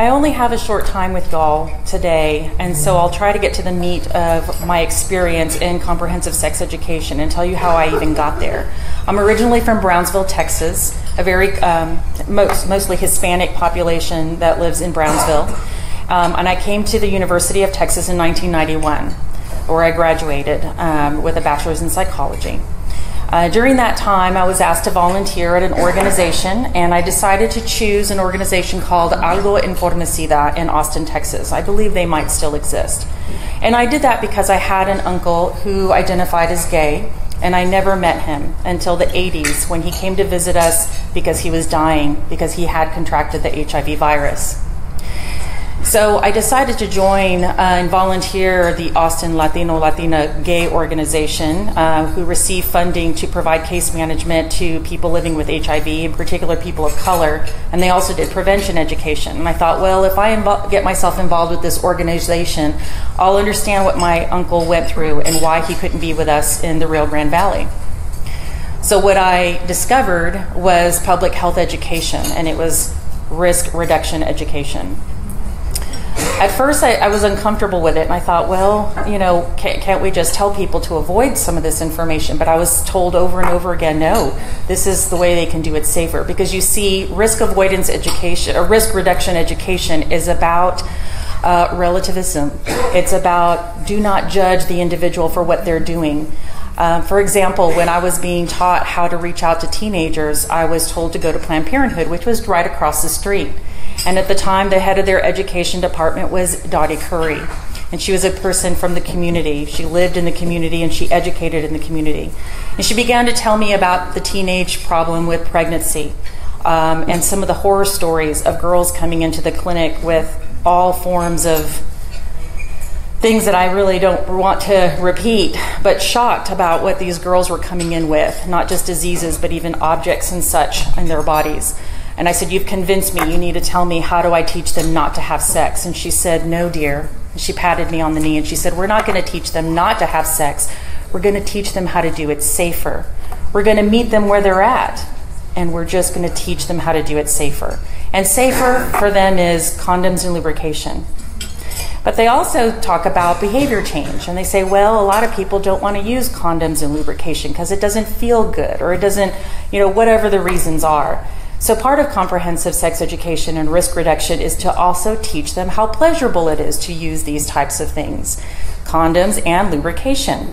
I only have a short time with y'all today, and so I'll try to get to the meat of my experience in comprehensive sex education and tell you how I even got there. I'm originally from Brownsville, Texas, a very mostly Hispanic population that lives in Brownsville, and I came to the University of Texas in 1991, where I graduated with a bachelor's in psychology. During that time, I was asked to volunteer at an organization, and I decided to choose an organization called Algo Informicida in Austin, Texas. I believe they might still exist. And I did that because I had an uncle who identified as gay, and I never met him until the 80s when he came to visit us because he was dying because he had contracted the HIV virus. So I decided to join and volunteer the Austin Latino-Latina Gay Organization, who received funding to provide case management to people living with HIV, in particular people of color, and they also did prevention education. And I thought, well, if I get myself involved with this organization, I'll understand what my uncle went through and why he couldn't be with us in the Rio Grande Valley. So what I discovered was public health education, and it was risk reduction education. At first, I was uncomfortable with it, and I thought, well, you know, can't we just tell people to avoid some of this information? But I was told over and over again, no, this is the way they can do it safer. Because you see, risk avoidance education, or risk reduction education is about relativism. It's about do not judge the individual for what they're doing. For example, when I was being taught how to reach out to teenagers, I was told to go to Planned Parenthood, which was right across the street. And at the time, the head of their education department was Dottie Curry. And she was a person from the community. She lived in the community and she educated in the community. And she began to tell me about the teenage problem with pregnancy and some of the horror stories of girls coming into the clinic with all forms of things that I really don't want to repeat, but shocked about what these girls were coming in with, not just diseases, but even objects and such in their bodies. And I said, you've convinced me. You need to tell me, how do I teach them not to have sex? And she said, no, dear. And she patted me on the knee and she said, we're not going to teach them not to have sex. We're going to teach them how to do it safer. We're going to meet them where they're at, and we're just going to teach them how to do it safer. And safer for them is condoms and lubrication. But they also talk about behavior change, and they say, well, a lot of people don't want to use condoms and lubrication because it doesn't feel good, or it doesn't, you know, whatever the reasons are. So part of comprehensive sex education and risk reduction is to also teach them how pleasurable it is to use these types of things, condoms and lubrication.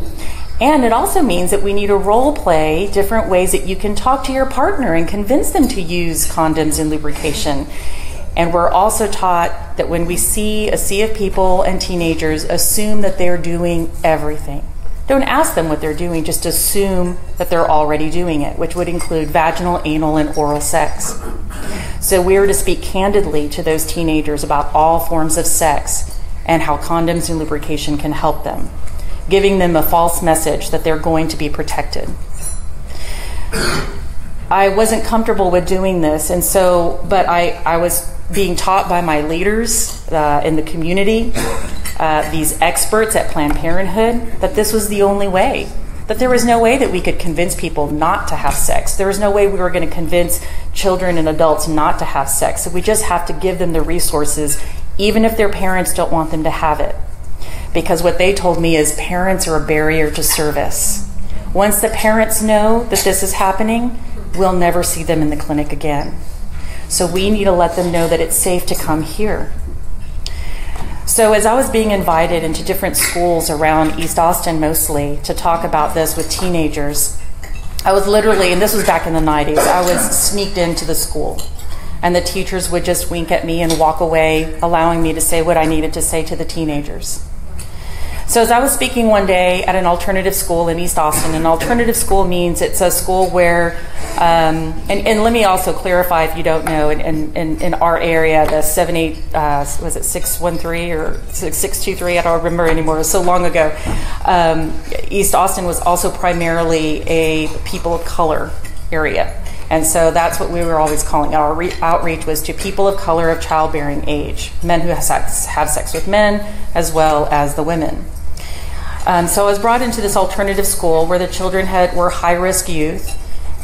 And it also means that we need to role play different ways that you can talk to your partner and convince them to use condoms and lubrication. And we're also taught that when we see a sea of people and teenagers, assume that they're doing everything. Don't ask them what they're doing, just assume that they're already doing it, which would include vaginal, anal, and oral sex. So we are to speak candidly to those teenagers about all forms of sex and how condoms and lubrication can help them, giving them a false message that they're going to be protected. I wasn't comfortable with doing this, and so, but I was being taught by my leaders in the community, these experts at Planned Parenthood, that this was the only way, that there was no way that we could convince people not to have sex. There was no way we were going to convince children and adults not to have sex. So we just have to give them the resources, even if their parents don't want them to have it. Because what they told me is parents are a barrier to service. Once the parents know that this is happening, we'll never see them in the clinic again. So we need to let them know that it's safe to come here. So as I was being invited into different schools around East Austin mostly to talk about this with teenagers, I was literally, and this was back in the 90s, I was sneaked into the school. And the teachers would just wink at me and walk away, allowing me to say what I needed to say to the teenagers. So as I was speaking one day at an alternative school in East Austin, an alternative school means it's a school where, and let me also clarify if you don't know, in our area, the 613 or 623, I don't remember anymore, it was so long ago, East Austin was also primarily a people of color area. And so that's what we were always calling our outreach, was to people of color of childbearing age, men who have sex with men as well as the women. So I was brought into this alternative school where the children were high-risk youth,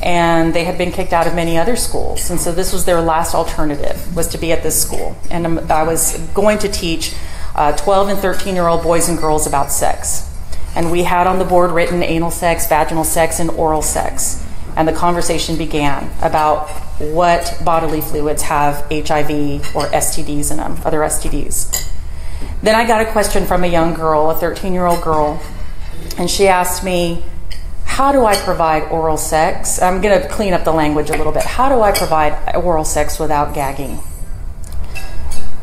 and they had been kicked out of many other schools. And so this was their last alternative, was to be at this school. And I was going to teach 12 and 13-year-old boys and girls about sex. And we had on the board written anal sex, vaginal sex, and oral sex. And the conversation began about what bodily fluids have HIV or STDs in them, other STDs. Then I got a question from a young girl, a 13-year-old girl, and she asked me, how do I provide oral sex? I'm going to clean up the language a little bit. How do I provide oral sex without gagging?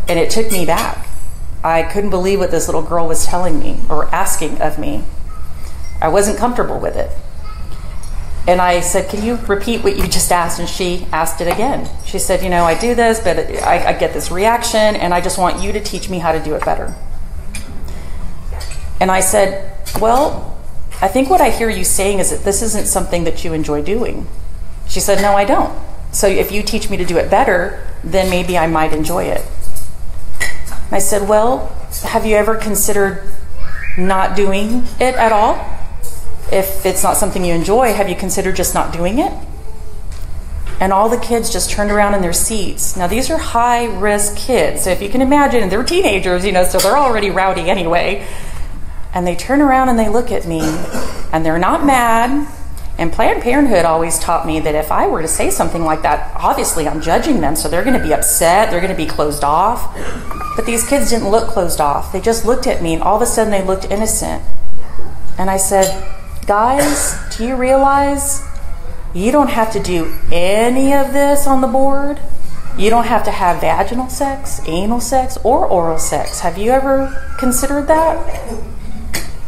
And it took me back. I couldn't believe what this little girl was telling me or asking of me. I wasn't comfortable with it. And I said, can you repeat what you just asked? And she asked it again. She said, I do this, but I get this reaction, and I just want you to teach me how to do it better. And I said, well, I think what I hear you saying is that this isn't something that you enjoy doing. She said, no, I don't. So if you teach me to do it better, then maybe I might enjoy it. And I said, well, have you ever considered not doing it at all? If it's not something you enjoy, have you considered just not doing it? And all the kids just turned around in their seats. Now, these are high-risk kids. So if you can imagine, they're teenagers, so they're already rowdy anyway. And they turn around and they look at me, and they're not mad. And Planned Parenthood always taught me that if I were to say something like that, obviously I'm judging them, so they're going to be upset, they're going to be closed off. But these kids didn't look closed off. They just looked at me, and all of a sudden they looked innocent. And I said, guys, do you realize you don't have to do any of this on the board? You don't have to have vaginal sex, anal sex, or oral sex. Have you ever considered that?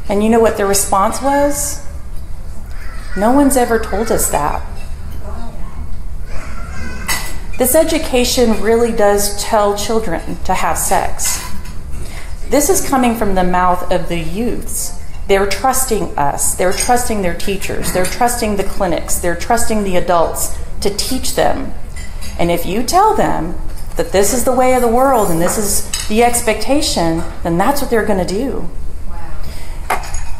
And you know what the response was? No one's ever told us that. This education really does tell children to have sex. This is coming from the mouth of the youths. They're trusting us. They're trusting their teachers. They're trusting the clinics. They're trusting the adults to teach them. And if you tell them that this is the way of the world and this is the expectation, then that's what they're going to do.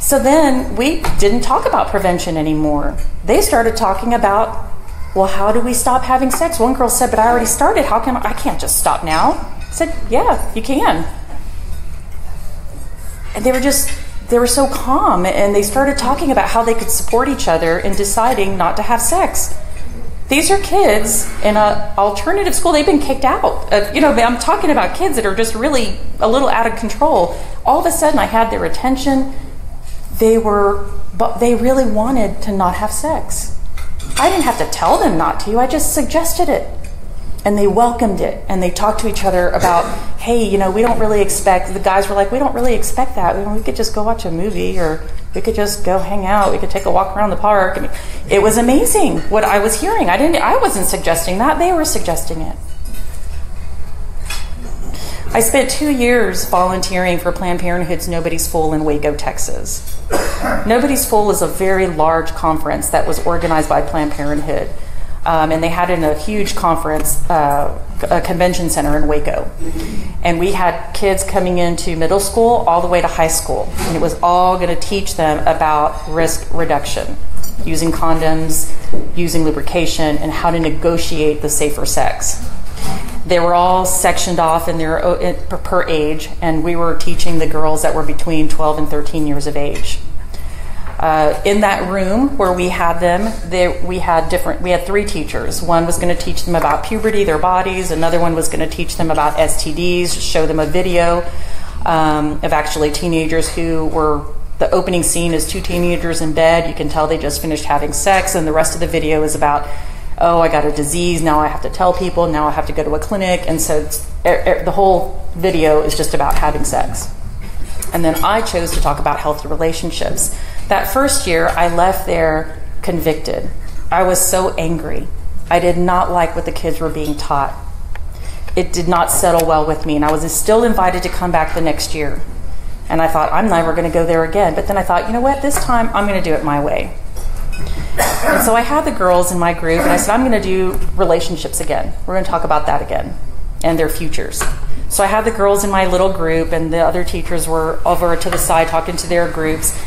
So then we didn't talk about prevention anymore. They started talking about, well, how do we stop having sex? One girl said, but I already started. How can I can't just stop now? I said, yeah, you can. And they were so calm, and they started talking about how they could support each other in deciding not to have sex. These are kids in an alternative school. They've been kicked out. I'm talking about kids that are just really a little out of control. All of a sudden, I had their attention. They really wanted to not have sex. I didn't have to tell them not to. I just suggested it. And they welcomed it. And they talked to each other about, hey, we don't really expect, the guys were like, we don't really expect that. We could just go watch a movie, or we could just go hang out. We could take a walk around the park. I mean, it was amazing what I was hearing. I wasn't suggesting that. They were suggesting it. I spent 2 years volunteering for Planned Parenthood's Nobody's Fool in Waco, Texas. Nobody's Fool is a very large conference that was organized by Planned Parenthood. And they had it in a huge conference, a convention center in Waco. And we had kids coming into middle school all the way to high school. And it was all going to teach them about risk reduction, using condoms, using lubrication, and how to negotiate the safer sex. They were all sectioned off per age, and we were teaching the girls that were between 12 and 13 years of age. In that room where we had them, we had 3 teachers. One was going to teach them about puberty, their bodies. Another one was going to teach them about STDs, show them a video of actually teenagers who were, the opening scene is 2 teenagers in bed. You can tell they just finished having sex, and the rest of the video is about, oh, I got a disease, now I have to tell people, now I have to go to a clinic. And so the whole video is just about having sex. And then I chose to talk about healthy relationships. That first year, I left there convicted. I was so angry. I did not like what the kids were being taught. It did not settle well with me, and I was still invited to come back the next year. And I thought, I'm never going to go there again. But then I thought, you know what, this time I'm going to do it my way. And so I had the girls in my group, and I said, I'm going to do relationships again. We're going to talk about that again and their futures. So I had the girls in my little group, and the other teachers were over to the side talking to their groups.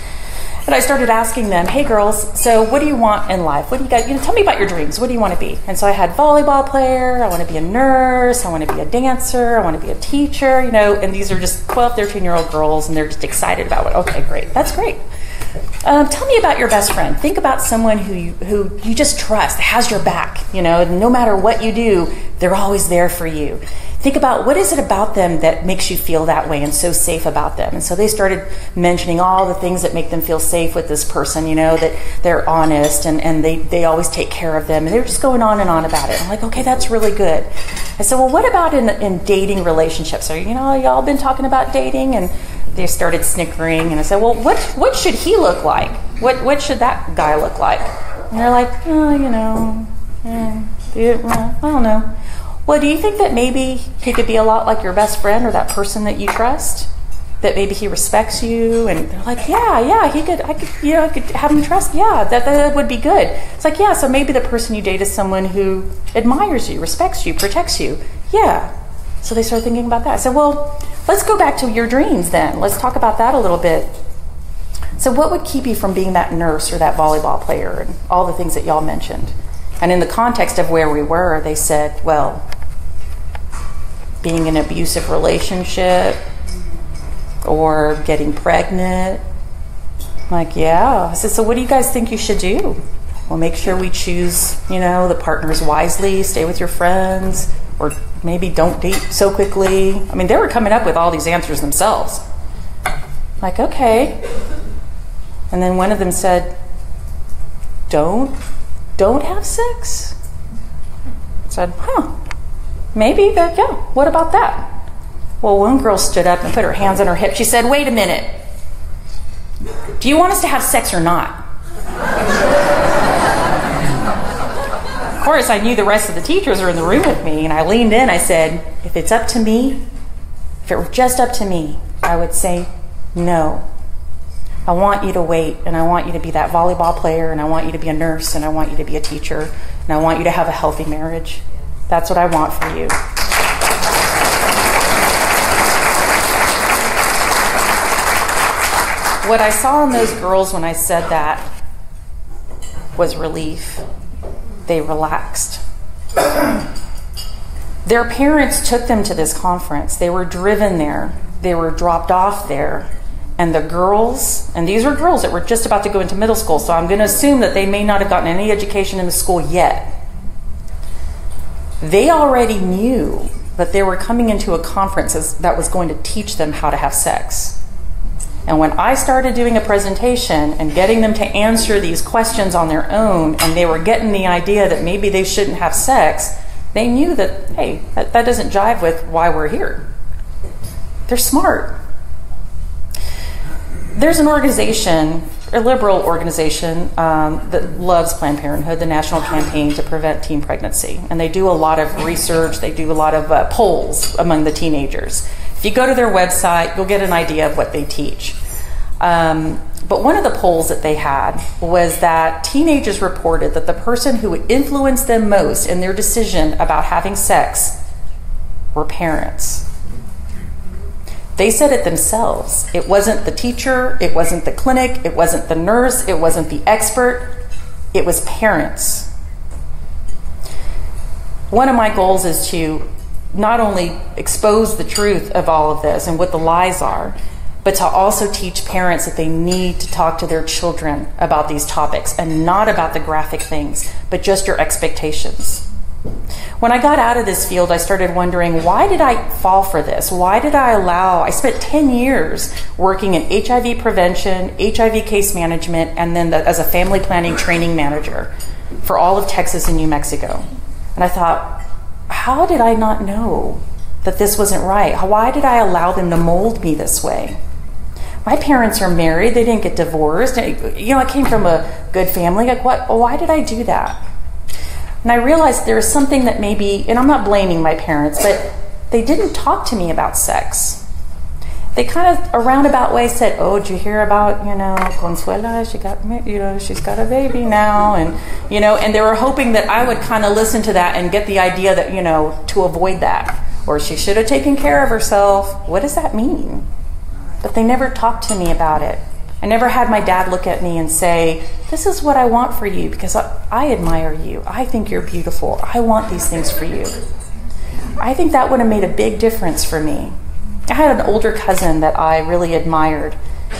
And I started asking them, hey girls, so what do you want in life? What do you guys, tell me about your dreams. What do you want to be? And so I had volleyball player, I want to be a nurse, I want to be a dancer, I want to be a teacher, and these are just 12, 13-year-old girls, and they're just excited about it. Okay, great. That's great. Tell me about your best friend. Think about someone who you just trust, has your back, no matter what you do, they're always there for you. Think about what is it about them that makes you feel that way and so safe about them. And so they started mentioning all the things that make them feel safe with this person, that they're honest and they always take care of them. And they were just going on and on about it. I'm like, okay, that's really good. I said, well, what about in dating relationships? Are y'all been talking about dating? And they started snickering. And I said, well, what should he look like? What should that guy look like? And they're like, oh, I don't know. Well, do you think that maybe he could be a lot like your best friend or that person that you trust? That maybe he respects you? And they're like, yeah, I could have him trust. Yeah, that would be good. It's like, yeah, so maybe the person you date is someone who admires you, respects you, protects you. Yeah. So they started thinking about that. I said, well, let's go back to your dreams then. Let's talk about that a little bit. So what would keep you from being that nurse or that volleyball player and all the things that y'all mentioned? And in the context of where we were, they said, well, being in an abusive relationship or getting pregnant. I'm like, yeah. I said, so what do you guys think you should do? Well, make sure we choose, the partners wisely, stay with your friends, or maybe don't date so quickly. I mean, they were coming up with all these answers themselves. Like, okay. And then one of them said, don't have sex? I said, maybe, but yeah, what about that? Well, one girl stood up and put her hands on her hip. She said, wait a minute. Do you want us to have sex or not? Of course, I knew the rest of the teachers were in the room with me, and I leaned in. I said, if it's up to me, if it were just up to me, I would say no. I want you to wait, and I want you to be that volleyball player, and I want you to be a nurse, and I want you to be a teacher, and I want you to have a healthy marriage. That's what I want for you. What I saw in those girls when I said that was relief. They relaxed. Their parents took them to this conference. They were driven there. They were dropped off there. And the girls, and these were girls that were just about to go into middle school, so I'm going to assume that they may not have gotten any education in the school yet. They already knew that they were coming into a conference that was going to teach them how to have sex. And when I started doing a presentation and getting them to answer these questions on their own, and they were getting the idea that maybe they shouldn't have sex, they knew that, hey, that doesn't jive with why we're here. They're smart. There's an organization, a liberal organization, that loves Planned Parenthood, the National Campaign to Prevent Teen Pregnancy. And they do a lot of research. They do a lot of polls among the teenagers. If you go to their website, you'll get an idea of what they teach. But one of the polls that they had was that teenagers reported that the person who would influence them most in their decision about having sex were parents. They said it themselves. It wasn't the teacher, it wasn't the clinic, it wasn't the nurse, it wasn't the expert, it was parents. One of my goals is to not only expose the truth of all of this and what the lies are, but to also teach parents that they need to talk to their children about these topics, and not about the graphic things, but just your expectations. When I got out of this field, I started wondering, why did I fall for this? Why did I spent 10 years working in HIV prevention, HIV case management, and then as a family planning training manager for all of Texas and New Mexico. And I thought, how did I not know that this wasn't right? Why did I allow them to mold me this way? My parents are married. They didn't get divorced. I came from a good family. Like, why did I do that? And I realized there was something that maybe, and I'm not blaming my parents, but they didn't talk to me about sex. They kind of, a roundabout way, said, "Oh, did you hear about, Consuela? She's got a baby now," and they were hoping that I would kind of listen to that and get the idea that, to avoid that, or she should have taken care of herself. What does that mean? But they never talked to me about it. I never had my dad look at me and say, this is what I want for you because I admire you. I think you're beautiful. I want these things for you. I think that would have made a big difference for me. I had an older cousin that I really admired,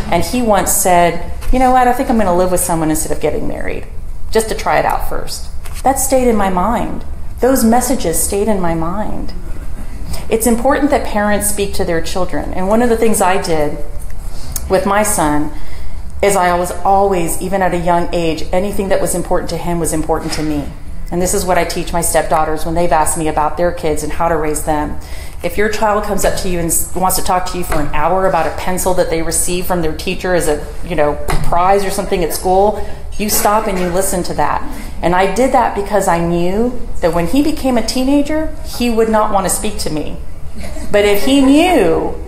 and he once said, you know what, I think I'm going to live with someone instead of getting married, just to try it out first. That stayed in my mind. Those messages stayed in my mind. It's important that parents speak to their children. And one of the things I did with my son is I was always, even at a young age, anything that was important to him was important to me. And this is what I teach my stepdaughters when they've asked me about their kids and how to raise them. If your child comes up to you and wants to talk to you for an hour about a pencil that they received from their teacher as a prize or something at school, you stop and you listen to that. And I did that because I knew that when he became a teenager, he would not want to speak to me. But if he knew,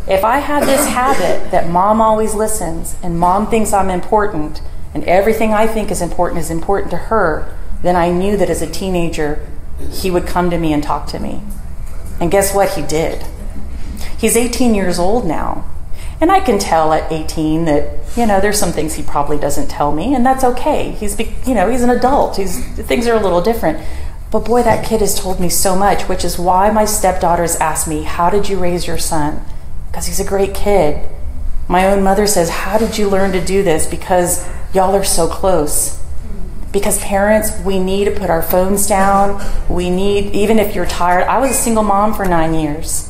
if I had this habit that mom always listens and mom thinks I'm important and everything I think is important to her, then I knew that as a teenager, he would come to me and talk to me. And guess what? He did. He's 18 years old now. And I can tell at 18 that, there's some things he probably doesn't tell me, and that's okay. He's an adult. Things are a little different. But boy, that kid has told me so much, which is why my stepdaughters ask me, how did you raise your son? Because he's a great kid. My own mother says, how did you learn to do this? Because y'all are so close. Because parents, we need to put our phones down. Even if you're tired. I was a single mom for 9 years.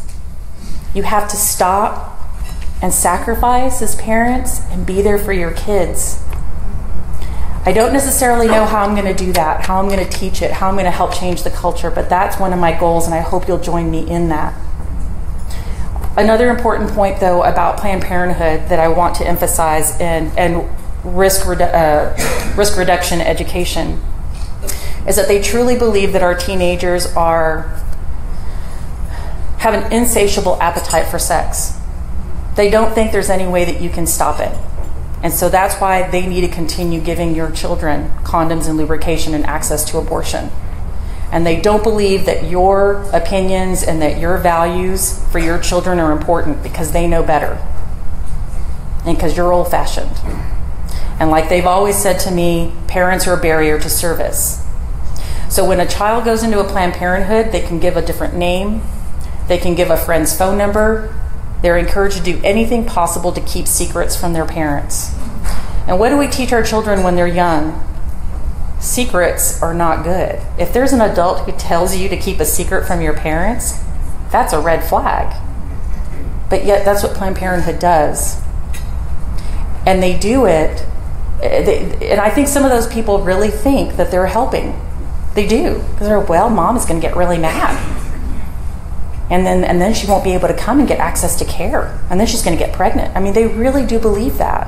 You have to stop and sacrifice as parents and be there for your kids. I don't necessarily know how I'm going to do that, how I'm going to teach it, how I'm going to help change the culture, but that's one of my goals, and I hope you'll join me in that. Another important point, though, about Planned Parenthood that I want to emphasize and risk reduction education is that they truly believe that our teenagers have an insatiable appetite for sex. They don't think there's any way that you can stop it. And so that's why they need to continue giving your children condoms and lubrication and access to abortion. And they don't believe that your opinions and that your values for your children are important because they know better. And because you're old-fashioned. And like they've always said to me, parents are a barrier to service. So when a child goes into a Planned Parenthood, they can give a different name. They can give a friend's phone number. They're encouraged to do anything possible to keep secrets from their parents. And what do we teach our children when they're young? Secrets are not good. If there's an adult who tells you to keep a secret from your parents, that's a red flag. But yet that's what Planned Parenthood does. And they do it, and I think some of those people really think that they're helping. They do. Because they're, well, mom is going to get really mad. And then she won't be able to come and get access to care. And then she's going to get pregnant. I mean, they really do believe that.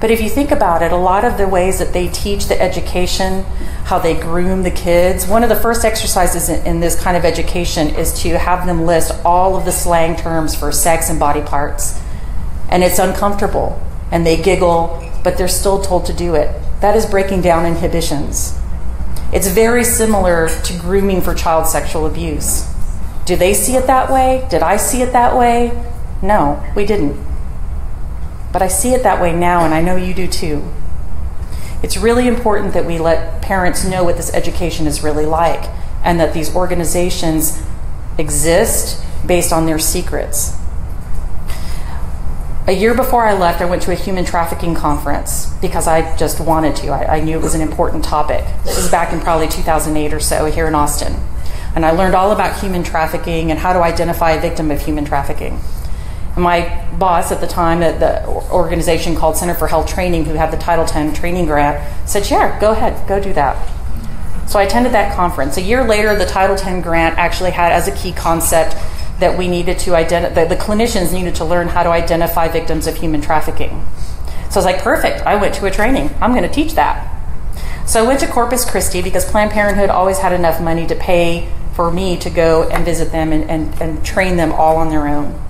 But if you think about it, a lot of the ways that they teach the education, how they groom the kids, one of the first exercises in this kind of education is to have them list all of the slang terms for sex and body parts. And it's uncomfortable. And they giggle, but they're still told to do it. That is breaking down inhibitions. It's very similar to grooming for child sexual abuse. Do they see it that way? Did I see it that way? No, we didn't. But I see it that way now, and I know you do too. It's really important that we let parents know what this education is really like, and that these organizations exist based on their secrets. A year before I left, I went to a human trafficking conference because I just wanted to. I knew it was an important topic. This was back in probably 2008 or so here in Austin. And I learned all about human trafficking and how to identify a victim of human trafficking. And my boss at the time at the organization called Center for Health Training, who had the Title X training grant, said, yeah, go ahead, go do that. So I attended that conference. A year later, the Title X grant actually had as a key concept that we needed to identify, the clinicians needed to learn how to identify victims of human trafficking. So I was like, perfect, I went to a training. I'm going to teach that. So I went to Corpus Christi because Planned Parenthood always had enough money to pay for me to go and visit them and train them all on their own.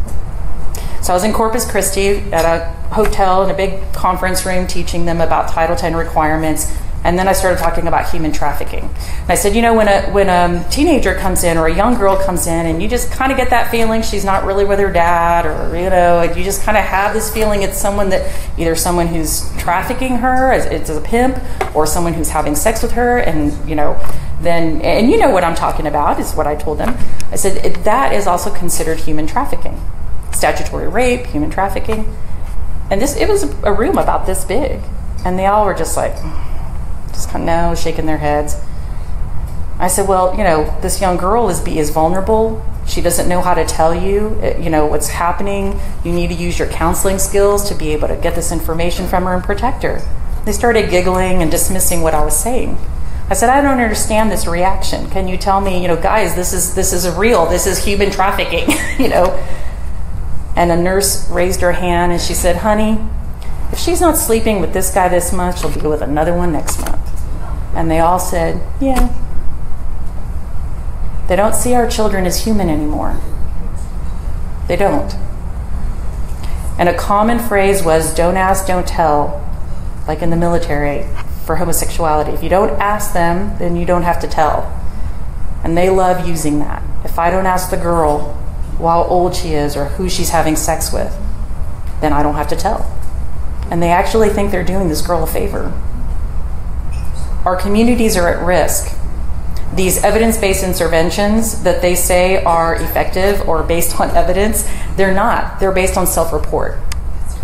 So I was in Corpus Christi at a hotel in a big conference room teaching them about Title X requirements, And then I started talking about human trafficking. And I said, you know, when a teenager comes in or a young girl comes in and you just kind of get that feeling she's not really with her dad, or, you know, you just kind of have this feeling it's someone that, either someone who's trafficking her as a pimp, or someone who's having sex with her, and, you know, then, and you know what I'm talking about, is what I told them. I said, that is also considered human trafficking. Statutory rape, human trafficking. And it was a room about this big. And they all were just like, just kind of shaking their heads. I said, well, you know, this young girl is vulnerable. She doesn't know how to tell you, you know, what's happening. You need to use your counseling skills to be able to get this information from her and protect her. They started giggling and dismissing what I was saying. I said, I don't understand this reaction. Can you tell me, you know, guys, this is real. This is human trafficking, you know. And a nurse raised her hand and she said, honey, if she's not sleeping with this guy this month, she'll be with another one next month. And they all said, yeah. They don't see our children as human anymore. They don't. And a common phrase was, don't ask, don't tell, like in the military for homosexuality. If you don't ask them, then you don't have to tell. And they love using that. If I don't ask the girl how old she is or who she's having sex with, then I don't have to tell. And they actually think they're doing this girl a favor. Our communities are at risk. These evidence-based interventions that they say are effective or based on evidence, they're not. They're based on self-report.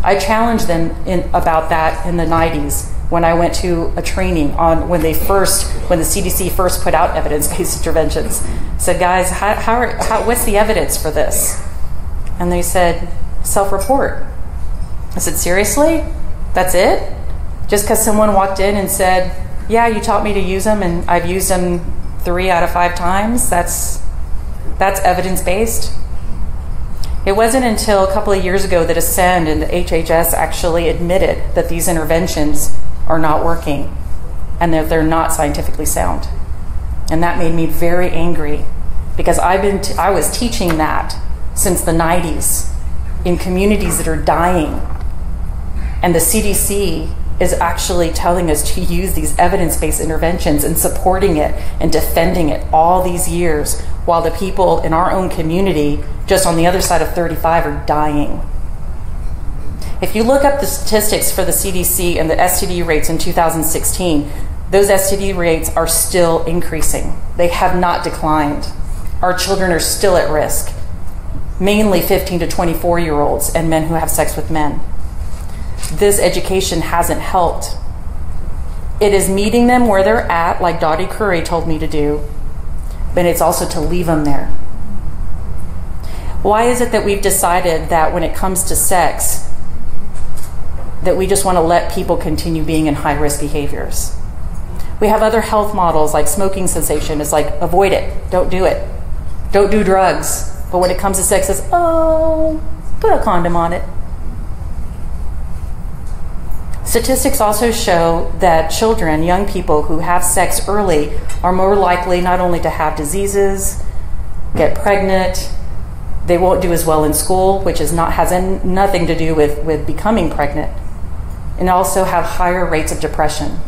I challenged them about that in the 90s when I went to a training on when the CDC first put out evidence-based interventions. I said, guys, what's the evidence for this? And they said, self-report. I said, seriously? That's it? Just because someone walked in and said, yeah, you taught me to use them and I've used them 3 out of 5 times, that's evidence-based? It wasn't until a couple of years ago that Ascend and the HHS actually admitted that these interventions are not working and that they're not scientifically sound. And that made me very angry, because I was teaching that since the 90s in communities that are dying. And the CDC is actually telling us to use these evidence-based interventions and supporting it and defending it all these years, while the people in our own community, just on the other side of 35, are dying. If you look up the statistics for the CDC and the STD rates in 2016, those STD rates are still increasing. They have not declined. Our children are still at risk, mainly 15 to 24-year-olds and men who have sex with men. This education hasn't helped. It is meeting them where they're at, like Dottie Curry told me to do, but it's also to leave them there. Why is it that we've decided that when it comes to sex, that we just want to let people continue being in high-risk behaviors? We have other health models, like smoking cessation. It's like, avoid it, don't do it. Don't do drugs. But when it comes to sex, it's, oh, put a condom on it. Statistics also show that children, young people who have sex early, are more likely not only to have diseases, get pregnant, they won't do as well in school, which has nothing to do with becoming pregnant, and also have higher rates of depression.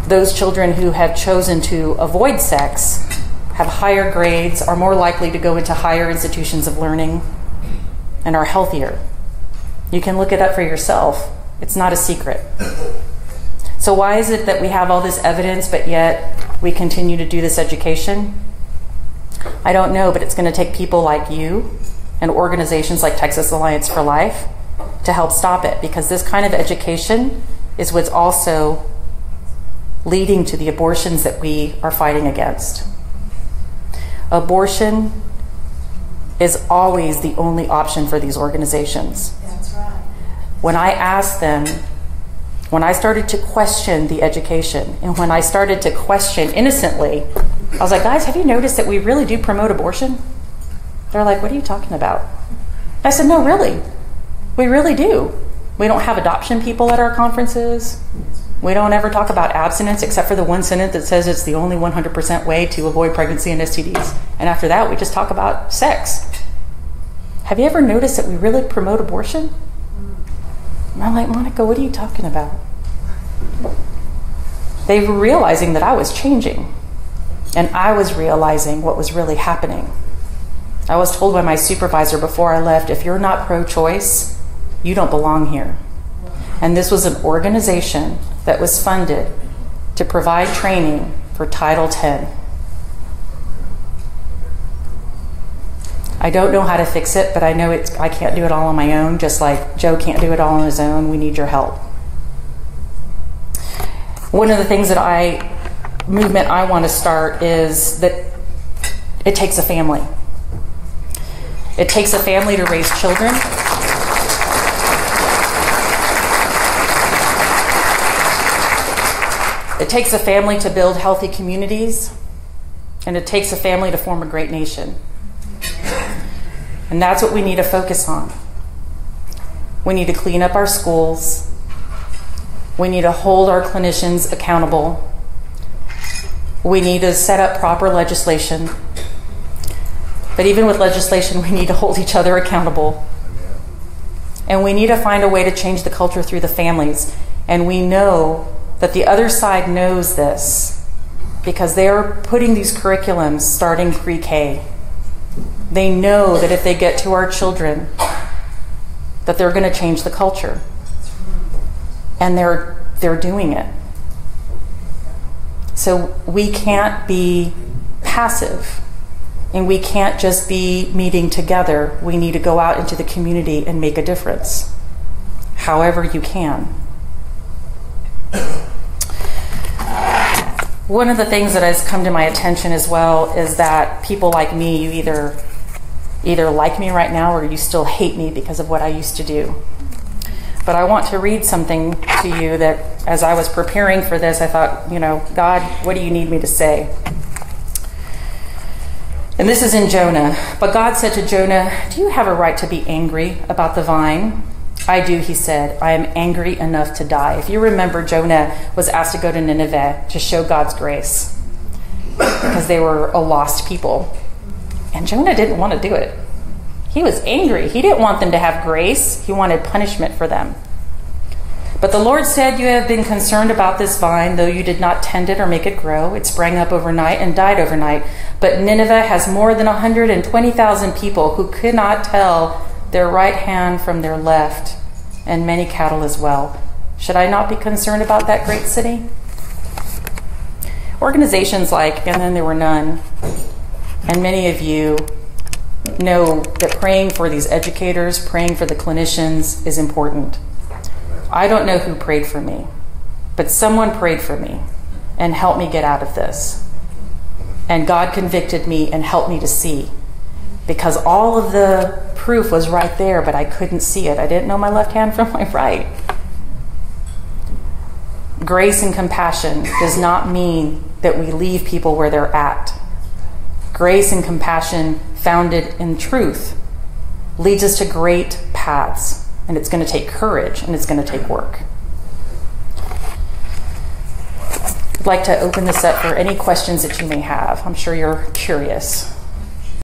Those children who have chosen to avoid sex have higher grades, are more likely to go into higher institutions of learning, and are healthier. You can look it up for yourself. It's not a secret. So why is it that we have all this evidence, but yet we continue to do this education? I don't know, but it's going to take people like you and organizations like Texas Alliance for Life to help stop it, because this kind of education is what's also leading to the abortions that we are fighting against. Abortion is always the only option for these organizations. That's right. When I asked them, when I started to question the education, and when I started to question innocently, I was like, guys, have you noticed that we really do promote abortion? They're like, what are you talking about? I said, no, really. We really do. We don't have adoption people at our conferences. We don't ever talk about abstinence, except for the one sentence that says it's the only 100% way to avoid pregnancy and STDs. And after that, we just talk about sex. Have you ever noticed that we really promote abortion? And I'm like, Monica, what are you talking about? they were realizing that I was changing. And I was realizing what was really happening. I was told by my supervisor before I left, if you're not pro-choice, you don't belong here. And this was an organization that was funded to provide training for Title X. I don't know how to fix it, but I know I can't do it all on my own, just like Joe can't do it all on his own. We need your help. One of the things movement I want to start is that it takes a family. It takes a family to raise children. It takes a family to build healthy communities. And it takes a family to form a great nation. And that's what we need to focus on. We need to clean up our schools. We need to hold our clinicians accountable. We need to set up proper legislation. But even with legislation, we need to hold each other accountable. And we need to find a way to change the culture through the families. And we know that the other side knows this because they are putting these curriculums starting pre-K. They know that if they get to our children, that they're going to change the culture. And they're doing it. So we can't be passive. And we can't just be meeting together. We need to go out into the community and make a difference, however you can. One of the things that has come to my attention as well is that people like me, you either like me right now or you still hate me because of what I used to do. But I want to read something to you that as I was preparing for this, I thought, God, what do you need me to say? And this is in Jonah. But God said to Jonah, do you have a right to be angry about the vine? I do, he said. I am angry enough to die. If you remember, Jonah was asked to go to Nineveh to show God's grace because they were a lost people. And Jonah didn't want to do it. He was angry. He didn't want them to have grace. He wanted punishment for them. But the Lord said, you have been concerned about this vine, though you did not tend it or make it grow. It sprang up overnight and died overnight. But Nineveh has more than 120,000 people who could not tell their right hand from their left, and many cattle as well. Should I not be concerned about that great city? Organizations like And Then There Were None, and many of you know that praying for these educators, praying for the clinicians is important. I don't know who prayed for me, but someone prayed for me and helped me get out of this. And God convicted me and helped me to see, because all of the proof was right there, but I couldn't see it. I didn't know my left hand from my right. Grace and compassion does not mean that we leave people where they're at. Grace and compassion founded in truth leads us to great paths. And it's going to take courage, and it's going to take work. I'd like to open this up for any questions that you may have. I'm sure you're curious.